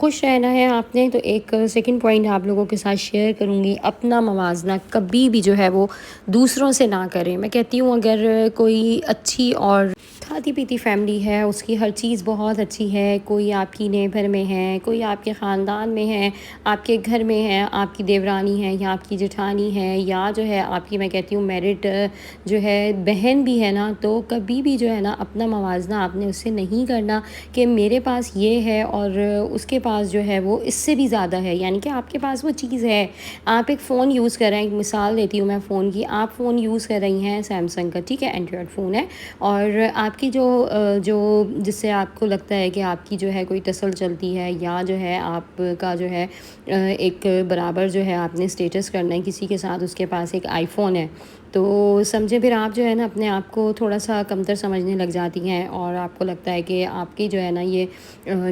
خوش رہنا ہے آپ نے تو ایک سیکنڈ پوائنٹ آپ لوگوں کے ساتھ شیئر کروں گی، اپنا موازنہ کبھی بھی جو ہے وہ دوسروں سے نہ کریں۔ میں کہتی ہوں اگر کوئی اچھی اور کھاتی پیتی فیملی ہے، اس کی ہر چیز بہت اچھی ہے، کوئی آپ کی نیبر میں ہے، کوئی آپ کے خاندان میں ہے، آپ کے گھر میں ہے، آپ کی دیورانی ہے یا آپ کی جٹھانی ہے، یا جو ہے آپ کی میں کہتی ہوں میرٹ جو ہے بہن بھی ہے نا، تو کبھی بھی جو ہے نا اپنا موازنہ آپ نے اس سے نہیں کرنا کہ میرے پاس یہ ہے اور اس کے پاس جو ہے وہ اس سے بھی زیادہ ہے۔ یعنی کہ آپ کے پاس وہ چیز ہے، آپ ایک فون یوز کر رہے ہیں، ایک مثال دیتی ہوں میں فون کی، آپ فون یوز کر رہی ہیں سیمسنگ کا، ٹھیک ہے، اینڈرائڈ فون ہے، اور آپ کی جو جس سے آپ کو لگتا ہے کہ آپ کی جو ہے کوئی ٹسل چلتی ہے، یا جو ہے آپ کا جو ہے ایک برابر جو ہے آپ نے اسٹیٹس کرنا ہے کسی کے ساتھ، اس کے پاس ایک آئی فون ہے، تو سمجھے پھر آپ جو ہے نا اپنے آپ کو تھوڑا سا کمتر سمجھنے لگ جاتی ہیں، اور آپ کو لگتا ہے کہ آپ کی جو ہے نا یہ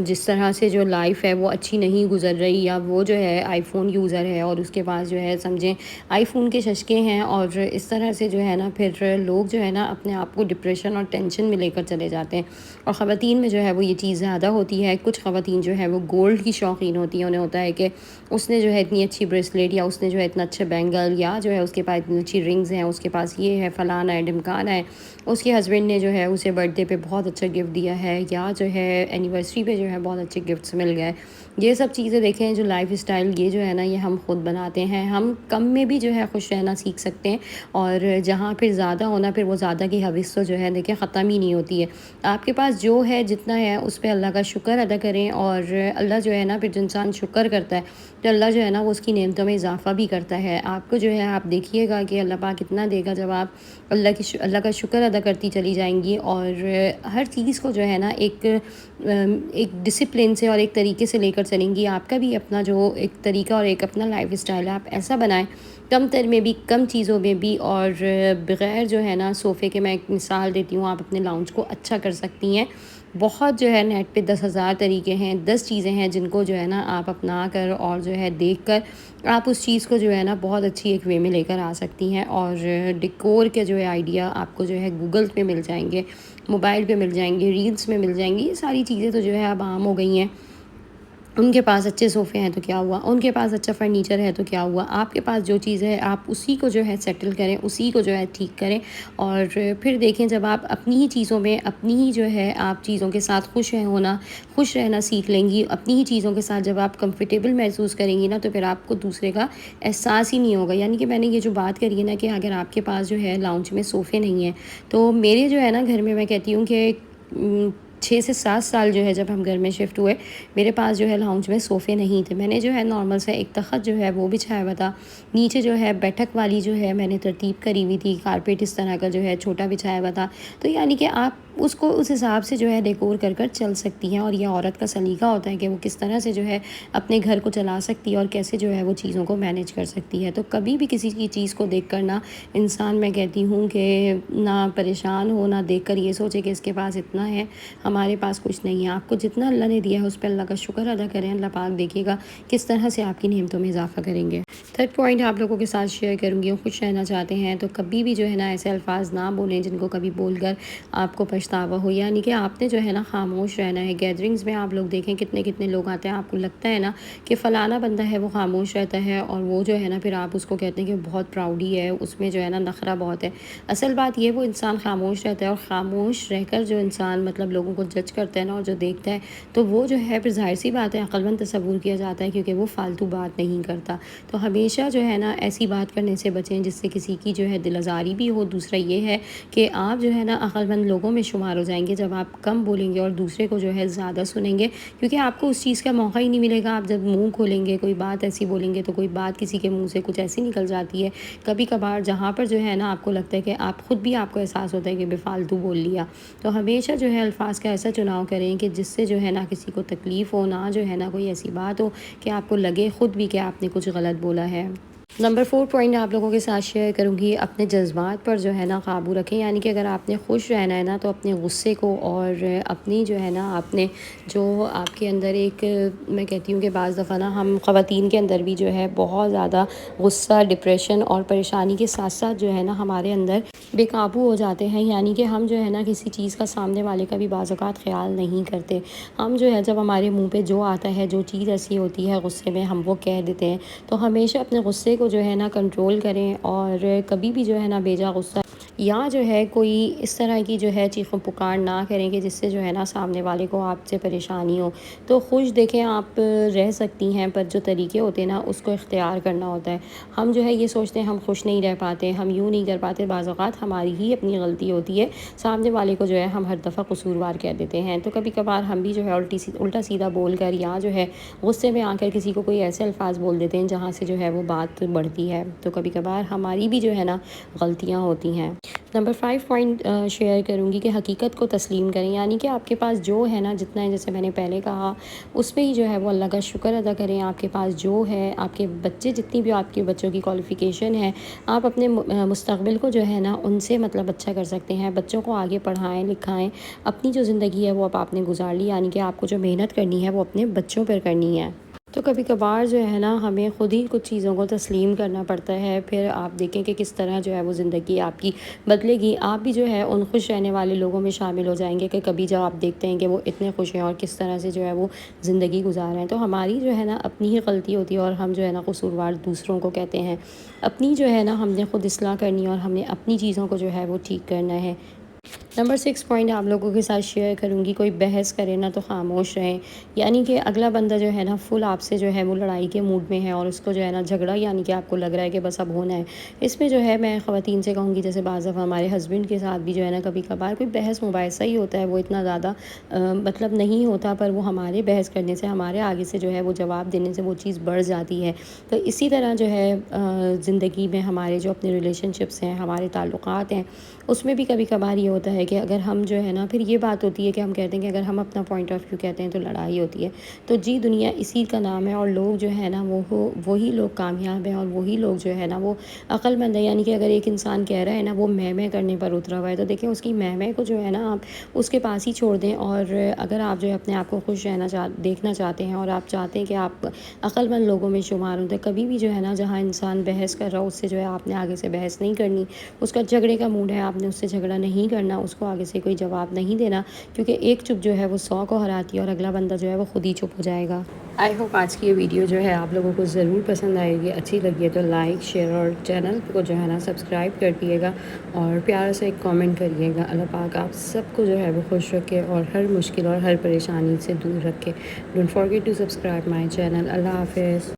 جس طرح سے جو لائف ہے وہ اچھی نہیں گزر رہی، یا وہ جو ہے آئی فون یوزر ہے اور اس کے پاس جو ہے سمجھیں آئی فون کے ششکے ہیں، اور اس طرح سے جو ہے نا پھر لوگ جو ہے نا اپنے آپ کو ڈپریشن اور ٹینشن میں لے کر چلے جاتے ہیں۔ اور خواتین میں جو ہے وہ یہ چیز زیادہ ہوتی ہے۔ کچھ خواتین جو ہے وہ گولڈ کی شوقین ہوتی ہیں، انہیں ہوتا ہے کہ اس نے جو ہے اتنی اچھی بریسلیٹ، یا اس نے جو ہے اتنا اچھا بینگل، یا جو ہے اس کے پاس اتنی اچھی رنگز ہیں، اس کے پاس یہ ہے، فلانا ہے، ڈھمکانا ہے، اس کے ہسبینڈ نے جو ہے اسے برتھ ڈے پہ بہت اچھا گفٹ دیا ہے، یا جو ہے اینیورسری پہ جو ہے بہت اچھے گفٹس مل گئے۔ یہ سب چیزیں دیکھیں، جو لائف اسٹائل یہ جو ہے نا یہ ہم خود بناتے ہیں۔ ہم کم میں بھی جو ہے خوش رہنا سیکھ سکتے ہیں، اور جہاں پھر زیادہ ہونا، پھر وہ زیادہ کی حوث تو جو ہے دیکھیں ختم ہی نہیں ہوتی ہے۔ آپ کے پاس جو ہے جتنا ہے اس پہ اللہ کا شکر ادا کریں، اور اللہ جو ہے نا پھر جو انسان شکر کرتا ہے تو اللہ جو ہے نا وہ اس کی نعمتوں میں اضافہ بھی کرتا ہے۔ آپ کو جو ہے آپ دیکھیے گا کہ اللہ پاک اتنا دے گا جب آپ اللہ کا شکر ادا کرتی چلی جائیں گی، اور ہر چیز کو جو ہے نا ایک ڈسپلن سے اور ایک طریقے سے لے کر چلیں گی۔ آپ کا بھی اپنا جو ایک طریقہ اور ایک اپنا لائف اسٹائل ہے، آپ ایسا بنائیں کم تر میں بھی، کم چیزوں میں بھی، اور بغیر جو ہے نا صوفے کے، میں ایک مثال دیتی ہوں، آپ اپنے لاؤنج کو اچھا کر سکتی ہیں۔ بہت جو ہے نیٹ پہ 10,000 طریقے ہیں، 10 چیزیں ہیں جن کو جو ہے نا آپ اپنا کر اور جو ہے دیکھ کر آپ اس چیز کو جو ہے نا بہت اچھی ایک وے میں لے کر آ سکتی ہیں۔ اور ڈیکور کے جو ہے آئیڈیا آپ کو جو ہے گوگل پہ مل جائیں گے، موبائل پہ مل جائیں گے، ریلس میں مل جائیں گی۔ یہ ساری چیزیں تو جو ہے اب عام ہو گئی ہیں۔ ان کے پاس اچھے صوفے ہیں تو کیا ہوا، ان کے پاس اچھا فرنیچر ہے تو کیا ہوا، آپ کے پاس جو چیز ہے آپ اسی کو جو ہے سیٹل کریں، اسی کو جو ہے ٹھیک کریں، اور پھر دیکھیں جب آپ اپنی ہی چیزوں میں، اپنی ہی جو ہے آپ چیزوں کے ساتھ خوش رہنا سیکھ لیں گی، اپنی ہی چیزوں کے ساتھ جب آپ کمفرٹیبل محسوس کریں گی نا، تو پھر آپ کو دوسرے کا احساس ہی نہیں ہوگا۔ یعنی کہ میں نے یہ جو بات کری ہے نا کہ اگر آپ کے پاس جو ہے لاؤنج میں صوفے نہیں ہیں، تو میرے جو ہے نا گھر میں کہتی ہوں کہ 6 سے 7 سال جو ہے جب ہم گھر میں شفٹ ہوئے، میرے پاس جو ہے لاؤنج میں صوفے نہیں تھے۔ میں نے جو ہے نارمل سے ایک تخت جو ہے وہ بچھایا ہوا تھا، نیچے جو ہے بیٹھک والی جو ہے میں نے ترتیب کری ہوئی تھی، کارپیٹ اس طرح کا جو ہے چھوٹا بچھایا ہوا تھا۔ تو یعنی کہ آپ اس کو اس حساب سے جو ہے ڈیکور کر چل سکتی ہیں، اور یہ عورت کا سلیقہ ہوتا ہے کہ وہ کس طرح سے جو ہے اپنے گھر کو چلا سکتی ہے، اور کیسے جو ہے وہ چیزوں کو مینیج کر سکتی ہے۔ تو کبھی بھی کسی کی چیز کو دیکھ کر نہ انسان، میں کہتی ہوں کہ نہ پریشان ہو، نہ دیکھ کر یہ سوچے کہ اس کے پاس اتنا ہے، ہمارے پاس کچھ نہیں ہے۔ آپ کو جتنا اللہ نے دیا ہے اس پہ اللہ کا شکر ادا کریں، اللہ پاک دیکھے گا کس طرح سے آپ کی نعمتوں میں اضافہ کریں گے۔ تھرڈ پوائنٹ آپ لوگوں کے ساتھ شیئر کروں گی، خوش رہنا چاہتے ہیں تو کبھی بھی جو ہے نا ایسے الفاظ نہ بولیں جن کو کبھی بول کر آپ کو پچھتاوا ہو۔ یعنی کہ آپ نے جو ہے نا خاموش رہنا ہے۔ گیدرنگز میں آپ لوگ دیکھیں کتنے لوگ آتے ہیں، آپ کو لگتا ہے نا کہ فلانا بندہ ہے وہ خاموش رہتا ہے، اور وہ جو ہے نا پھر آپ اس کو کہتے ہیں کہ بہت پراؤڈی ہے، اس میں جو ہے نا نخرہ بہت ہے۔ اصل بات یہ، وہ انسان خاموش رہتا ہے، اور خاموش رہ کر جو انسان مطلب لوگوں کو جج کرتا ہے نا، اور جو دیکھتا ہے، تو وہ جو ہے پھر ظاہر سی بات ہے عقل مند تصور کیا جاتا ہے، کیونکہ وہ فالتو بات نہیں کرتا۔ تو ہمیشہ جو ہے نا ایسی بات کرنے سے بچیں جس سے کسی کی جو ہے دل آزاری بھی ہو۔ دوسرا یہ ہے کہ آپ جو ہے نا عقل مند لوگوں میں شمار ہو جائیں گے جب آپ کم بولیں گے اور دوسرے کو جو ہے زیادہ سنیں گے، کیونکہ آپ کو اس چیز کا موقع ہی نہیں ملے گا۔ آپ جب منہ کھولیں گے، کوئی بات ایسی بولیں گے، تو کوئی بات کسی کے منہ سے کچھ ایسی نکل جاتی ہے کبھی کبھار، جہاں پر جو ہے نا آپ کو لگتا ہے کہ آپ خود بھی، آپ کو احساس ہوتا ہے کہ بے فالتو بول لیا۔ تو ہمیشہ جو ہے الفاظ کا ایسا چناؤ کریں کہ جس سے جو ہے نا کسی کو تکلیف ہو، نہ جو ہے نا کوئی ایسی بات ہو کہ آپ کو لگے خود بھی کہ آپ نے کچھ غلط بولا ہے۔ نمبر 4 پوائنٹ آپ لوگوں کے ساتھ شیئر کروں گی، اپنے جذبات پر جو ہے نا قابو رکھیں، یعنی کہ اگر آپ نے خوش رہنا ہے نا تو اپنے غصے کو اور اپنی جو ہے نا اپنے جو آپ کے اندر ایک میں کہتی ہوں کہ بعض دفعہ نا ہم خواتین کے اندر بھی جو ہے بہت زیادہ غصہ، ڈپریشن اور پریشانی کے ساتھ ساتھ جو ہے نا ہمارے اندر بے قابو ہو جاتے ہیں، یعنی کہ ہم جو ہے نا کسی چیز کا سامنے والے کا بھی بعض اوقات خیال نہیں کرتے۔ ہم جو ہے جب ہمارے منہ پہ جو آتا ہے، جو چیز ایسی ہوتی ہے غصے میں ہم وہ کہہ دیتے ہیں، تو ہمیشہ اپنے غصے کو جو ہے نا کنٹرول کریں اور کبھی بھی جو ہے نا بیجا غصہ یا جو ہے کوئی اس طرح کی جو ہے چیخ و پکار نہ کریں کہ جس سے جو ہے نا سامنے والے کو آپ سے پریشانی ہو۔ تو خوش دیکھیں آپ رہ سکتی ہیں، پر جو طریقے ہوتے ہیں نا اس کو اختیار کرنا ہوتا ہے۔ ہم جو ہے یہ سوچتے ہیں ہم خوش نہیں رہ پاتے، ہم یوں نہیں کر پاتے، بعض اوقات ہماری ہی اپنی غلطی ہوتی ہے، سامنے والے کو جو ہے ہم ہر دفعہ قصوروار کہہ دیتے ہیں۔ تو کبھی کبھار ہم بھی جو ہے الٹا سیدھا بول کر یا جو ہے غصے میں آ کر کسی کو کوئی ایسے الفاظ بول دیتے ہیں جہاں سے جو ہے وہ بات بڑھتی ہے، تو کبھی کبھار ہماری بھی جو ہے نا غلطیاں ہوتی ہیں۔ نمبر 5 پوائنٹ شیئر کروں گی کہ حقیقت کو تسلیم کریں، یعنی کہ آپ کے پاس جو ہے نا جتنا ہے، جیسے میں نے پہلے کہا، اس پہ ہی جو ہے وہ اللہ کا شکر ادا کریں۔ آپ کے پاس جو ہے، آپ کے بچے جتنی بھی آپ کے بچوں کی کوالیفیکیشن ہے، آپ اپنے مستقبل کو جو ہے نا ان سے مطلب اچھا کر سکتے ہیں، بچوں کو آگے پڑھائیں لکھائیں، اپنی جو زندگی ہے وہ اب آپ نے گزار لی، یعنی کہ آپ کو جو محنت کرنی ہے وہ اپنے بچوں پر کرنی ہے۔ تو کبھی کبھار جو ہے نا ہمیں خود ہی کچھ چیزوں کو تسلیم کرنا پڑتا ہے، پھر آپ دیکھیں کہ کس طرح جو ہے وہ زندگی آپ کی بدلے گی، آپ بھی جو ہے ان خوش رہنے والے لوگوں میں شامل ہو جائیں گے کہ کبھی جب آپ دیکھتے ہیں کہ وہ اتنے خوش ہیں اور کس طرح سے جو ہے وہ زندگی گزار رہے ہیں۔ تو ہماری جو ہے نا اپنی ہی غلطی ہوتی ہے اور ہم جو ہے نا قصوروار دوسروں کو کہتے ہیں، اپنی جو ہے نا ہم نے خود اصلاح کرنی ہے اور ہم نے اپنی چیزوں کو جو ہے وہ ٹھیک کرنا ہے۔ نمبر 6 پوائنٹ آپ لوگوں کے ساتھ شیئر کروں گی، کوئی بحث کرے نا تو خاموش رہیں، یعنی کہ اگلا بندہ جو ہے نا فل آپ سے جو ہے وہ لڑائی کے موڈ میں ہے اور اس کو جو ہے نا جھگڑا، یعنی کہ آپ کو لگ رہا ہے کہ بس اب ہونا ہے، اس میں جو ہے میں خواتین سے کہوں گی جیسے بعض دفعہ ہمارے ہسبینڈ کے ساتھ بھی جو ہے نا کبھی کبھار کوئی بحث مباحثہ ہی ہوتا ہے، وہ اتنا زیادہ مطلب نہیں ہوتا، پر وہ ہمارے بحث کرنے سے، ہمارے آگے سے جو ہے وہ جواب دینے سے وہ چیز بڑھ جاتی ہے۔ تو اسی طرح جو ہے زندگی میں ہمارے جو اپنے ریلیشن شپس ہیں، ہمارے تعلقات ہیں، اس میں بھی کبھی کبھار یہ ہوتا ہے کہ اگر ہم جو ہے نا پھر یہ بات ہوتی ہے کہ ہم کہتے ہیں کہ اگر ہم اپنا پوائنٹ آف ویو کہتے ہیں تو لڑائی ہوتی ہے۔ تو جی دنیا اسی کا نام ہے اور لوگ جو ہے نا وہی لوگ کامیاب ہیں اور وہی لوگ جو ہے نا وہ عقل مند ہیں، یعنی کہ اگر ایک انسان کہہ رہا ہے نا وہ میں کرنے پر اترا ہوا ہے، تو دیکھیں اس کی میں کو جو ہے نا آپ اس کے پاس ہی چھوڑ دیں، اور اگر آپ جو ہے اپنے آپ کو خوش رہنا دیکھنا چاہتے ہیں اور آپ چاہتے ہیں کہ آپ عقل مند لوگوں میں شمار ہوں، تو کبھی بھی جو ہے نا جہاں انسان بحث کر رہا ہو اس سے جو ہے آپ نے آگے سے بحث نہیں کرنی، اس کا جھگڑے کا موڈ ہے آپ نے اس سے جھگڑا نہیں کرنا، اس کو آگے سے کوئی جواب نہیں دینا، کیونکہ ایک چپ جو ہے وہ 100 کو ہراتی ہے اور اگلا بندہ جو ہے وہ خود ہی چپ ہو جائے گا۔ آئی ہوپ آج کی یہ ویڈیو جو ہے آپ لوگوں کو ضرور پسند آئے گی، اچھی لگی ہے تو لائک شیئر اور چینل کو جو ہے نا سبسکرائب کر دیے گا اور پیار سے ایک کامنٹ کریے گا۔ اللہ پاک آپ سب کو جو ہے وہ خوش رکھے اور ہر مشکل اور ہر پریشانی سے دور رکھے۔ Don't forget to subscribe my channel. اللہ حافظ۔